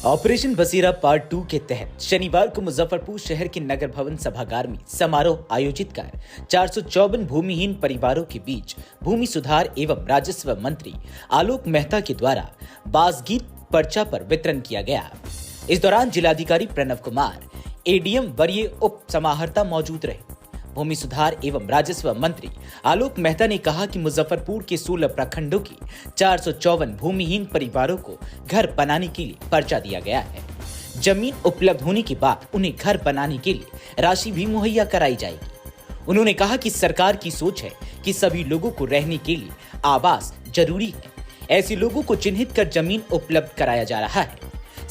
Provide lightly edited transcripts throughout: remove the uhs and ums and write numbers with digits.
Operation बसेरा part 2 के तहत शनिवार को मुजफ्फरपुर शहर के नगर भवन सभागार में समारोह आयोजित कर 454 भूमिहीन परिवारों के बीच भूमि सुधार एवं राजस्व मंत्री आलोक मेहता के द्वारा बासगीत पर्चा पर वितरण किया गया। इस दौरान जिलाधिकारी प्रणव कुमार, एडीएम वरीय उप समाहर्ता मौजूद रहे। भूमि सुधार एवं राजस्व मंत्री आलोक मेहता ने कहा कि मुजफ्फरपुर के 16 प्रखंडों की 454 भूमिहीन परिवारों को घर बनाने के लिए पर्चा दिया गया है। जमीन उपलब्ध होने के बाद उन्हें घर बनाने के लिए राशि भी मुहैया कराई जाएगी। उन्होंने कहा कि सरकार की सोच है कि सभी लोगों को रहने के लिए आवास जरूरी है। ऐसे लोगों को चिन्हित कर जमीन उपलब्ध कराया जा रहा है।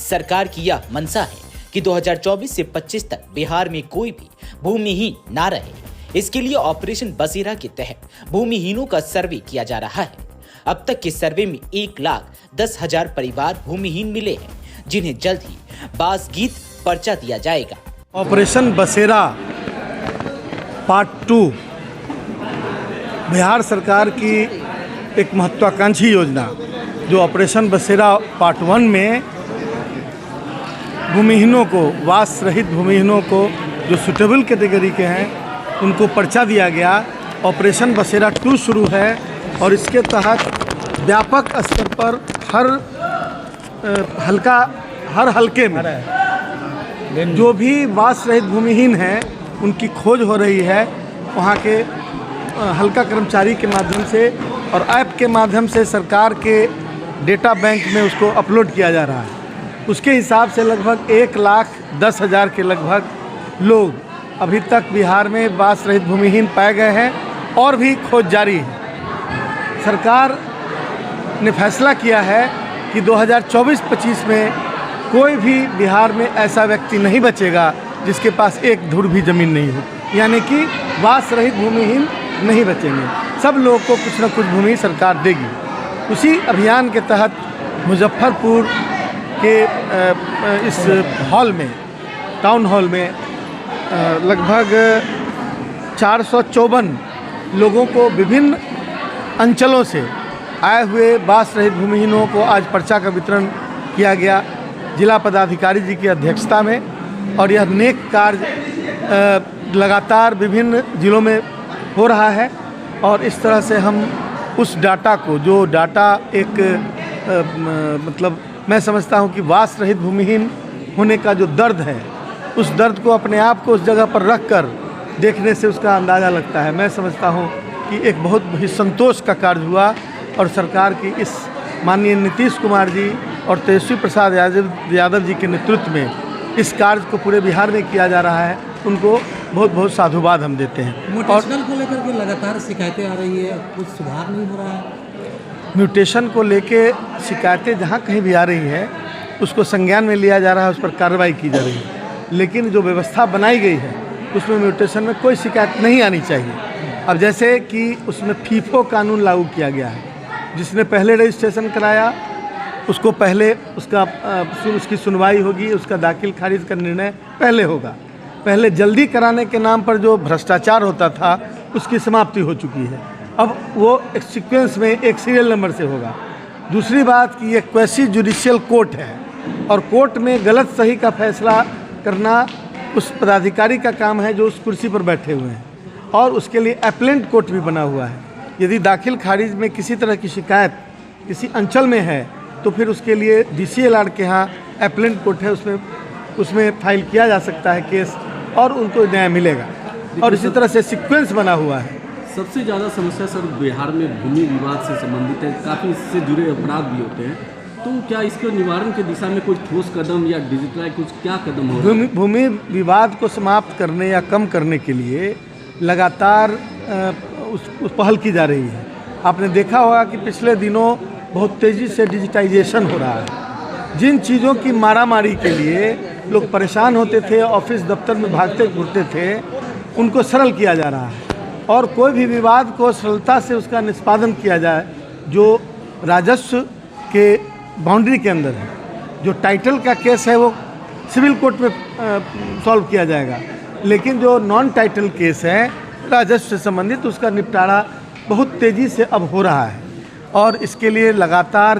सरकार की यह मंशा है कि 2024 से 25 तक बिहार में कोई भी भूमिहीन ना रहे। इसके लिए ऑपरेशन बसेरा के तहत भूमिहीनों का सर्वे किया जा रहा है। अब तक के सर्वे में 1,10,000 परिवार भूमिहीन मिले हैं, जिन्हें जल्द ही बासगीत पर्चा दिया जाएगा। ऑपरेशन बसेरा पार्ट 2 बिहार सरकार की एक महत्वाकांक्षी योजना, जो ऑपरेशन बसेरा पार्ट 1 में भूमिहीनों को, वास रहित भूमिहीनों को जो सुटेबल कैटेगरी के हैं उनको पर्चा दिया गया। ऑपरेशन बसेरा 2 शुरू है और इसके तहत व्यापक स्तर पर हर हलके में जो भी वास रहित भूमिहीन हैं उनकी खोज हो रही है। वहाँ के हल्का कर्मचारी के माध्यम से और ऐप के माध्यम से सरकार के डेटा बैंक में उसको अपलोड किया जा रहा है। उसके हिसाब से लगभग 1,10,000 के लगभग लोग अभी तक बिहार में वास रहित भूमिहीन पाए गए हैं और भी खोज जारी है। सरकार ने फैसला किया है कि 2024-25 में कोई भी बिहार में ऐसा व्यक्ति नहीं बचेगा जिसके पास एक धुर भी ज़मीन नहीं हो, यानी कि वास रहित भूमिहीन नहीं बचेंगे। सब लोगों को कुछ न कुछ भूमि सरकार देगी। उसी अभियान के तहत मुजफ्फरपुर के इस हॉल में, टाउन हॉल में लगभग 454 लोगों को विभिन्न अंचलों से आए हुए वास रहित भूमिहीनों को आज पर्चा का वितरण किया गया जिला पदाधिकारी जी की अध्यक्षता में। और यह नेक कार्य लगातार विभिन्न जिलों में हो रहा है और इस तरह से हम उस डाटा को, जो डाटा एक मतलब मैं समझता हूं कि वास रहित भूमिहीन होने का जो दर्द है, उस दर्द को अपने आप को उस जगह पर रख कर देखने से उसका अंदाज़ा लगता है। मैं समझता हूं कि एक बहुत ही संतोष का कार्य हुआ और सरकार की इस माननीय नीतीश कुमार जी और तेजस्वी प्रसाद यादव जी के नेतृत्व में इस कार्य को पूरे बिहार में किया जा रहा है। उनको बहुत बहुत साधुवाद हम देते हैं। म्यूटेशन को लेकर के लगातार शिकायतें आ रही है, कुछ सुधार नहीं हो रहा है। म्यूटेशन को लेके शिकायतें जहाँ कहीं भी आ रही है उसको संज्ञान में लिया जा रहा है, उस पर कार्रवाई की जा रही है। लेकिन जो व्यवस्था बनाई गई है उसमें म्यूटेशन में कोई शिकायत नहीं आनी चाहिए। अब जैसे कि उसमें फीफो कानून लागू किया गया है, जिसने पहले रजिस्ट्रेशन कराया उसको पहले उसकी सुनवाई होगी, उसका दाखिल खारिज का निर्णय पहले होगा। पहले जल्दी कराने के नाम पर जो भ्रष्टाचार होता था उसकी समाप्ति हो चुकी है। अब वो एक सीक्वेंस में एक सीरियल नंबर से होगा। दूसरी बात कि ये क्वेसी जुडिशियल कोर्ट है और कोर्ट में गलत सही का फैसला करना उस पदाधिकारी का काम है जो उस कुर्सी पर बैठे हुए हैं, और उसके लिए अपीलेंट कोर्ट भी बना हुआ है। यदि दाखिल खारिज में किसी तरह की शिकायत किसी अंचल में है तो फिर उसके लिए DCLR के यहाँ अपीलेंट कोर्ट है, उसमें फाइल किया जा सकता है केस और उनको न्याय मिलेगा। और इसी तरह से सीक्वेंस बना हुआ है। सबसे ज़्यादा समस्या सर बिहार में भूमि विवाद से संबंधित है, काफ़ी इससे जुड़े अपराध भी होते हैं, तो क्या इसके निवारण की दिशा में कुछ ठोस कदम या डिजिटलाइज कुछ क्या कदम हो? भूमि विवाद को समाप्त करने या कम करने के लिए लगातार उस पहल की जा रही है। आपने देखा होगा कि पिछले दिनों बहुत तेज़ी से डिजिटाइजेशन हो रहा है। जिन चीज़ों की मारामारी के लिए लोग परेशान होते थे, ऑफिस दफ्तर में भागते घूरते थे, उनको सरल किया जा रहा है और कोई भी विवाद को सरलता से उसका निष्पादन किया जाए। जो राजस्व के बाउंड्री के अंदर है, जो टाइटल का केस है वो सिविल कोर्ट में सॉल्व किया जाएगा, लेकिन जो नॉन टाइटल केस है राजस्व से संबंधित, उसका निपटारा बहुत तेज़ी से अब हो रहा है। और इसके लिए लगातार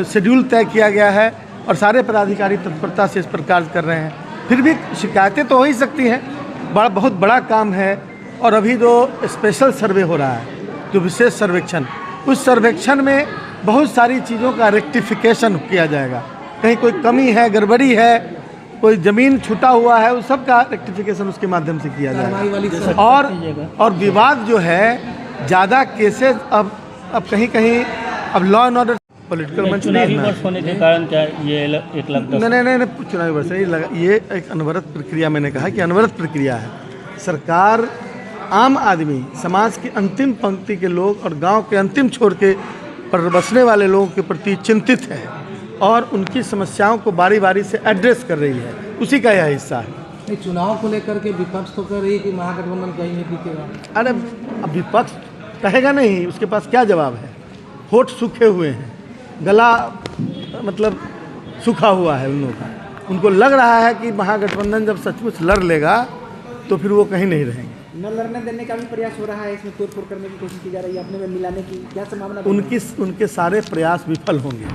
शेड्यूल तय किया गया है और सारे पदाधिकारी तत्परता से इस पर कार्य कर रहे हैं। फिर भी शिकायतें तो हो ही सकती हैं, बहुत बड़ा काम है। और अभी जो स्पेशल सर्वे हो रहा है, जो विशेष सर्वेक्षण, उस सर्वेक्षण में बहुत सारी चीज़ों का रेक्टिफिकेशन किया जाएगा। कहीं कोई कमी है, गड़बड़ी है, कोई ज़मीन छूटा हुआ है, उस सब का रेक्टिफिकेशन उसके माध्यम से किया कार्रवाई वाली जाएगा। और विवाद जो है, ज़्यादा केसेस अब कहीं अब लॉ एंड ऑर्डर पॉलिटिकल मंच चुनावी वर्ष होने के कारण क्या ये 1,10,000? नहीं, चुनावी वर्ष नहीं लगा। ये एक अनवरत प्रक्रिया, मैंने कहा कि अनवरत प्रक्रिया है। सरकार आम आदमी, समाज की अंतिम पंक्ति के लोग और गांव के अंतिम छोर के पर बसने वाले लोगों के प्रति चिंतित है और उनकी समस्याओं को बारी बारी से एड्रेस कर रही है। उसी का यह हिस्सा है। चुनाव को लेकर के विपक्ष तो कर रही है कि महागठबंधन कहीं नहीं जीतेगा। अरे अब विपक्ष कहेगा नहीं, उसके पास क्या जवाब है? होठ सूखे हुए हैं, गला मतलब सूखा हुआ है उन लोगों का। उनको लग रहा है कि महागठबंधन जब सचमुच लड़ लेगा तो फिर वो कहीं नहीं रहेंगे। न लड़ने देने का भी प्रयास हो रहा है, इसमें तोड़ फोड़ करने की कोशिश की जा रही है, अपने में मिलाने की क्या संभावना? उनके सारे प्रयास विफल होंगे।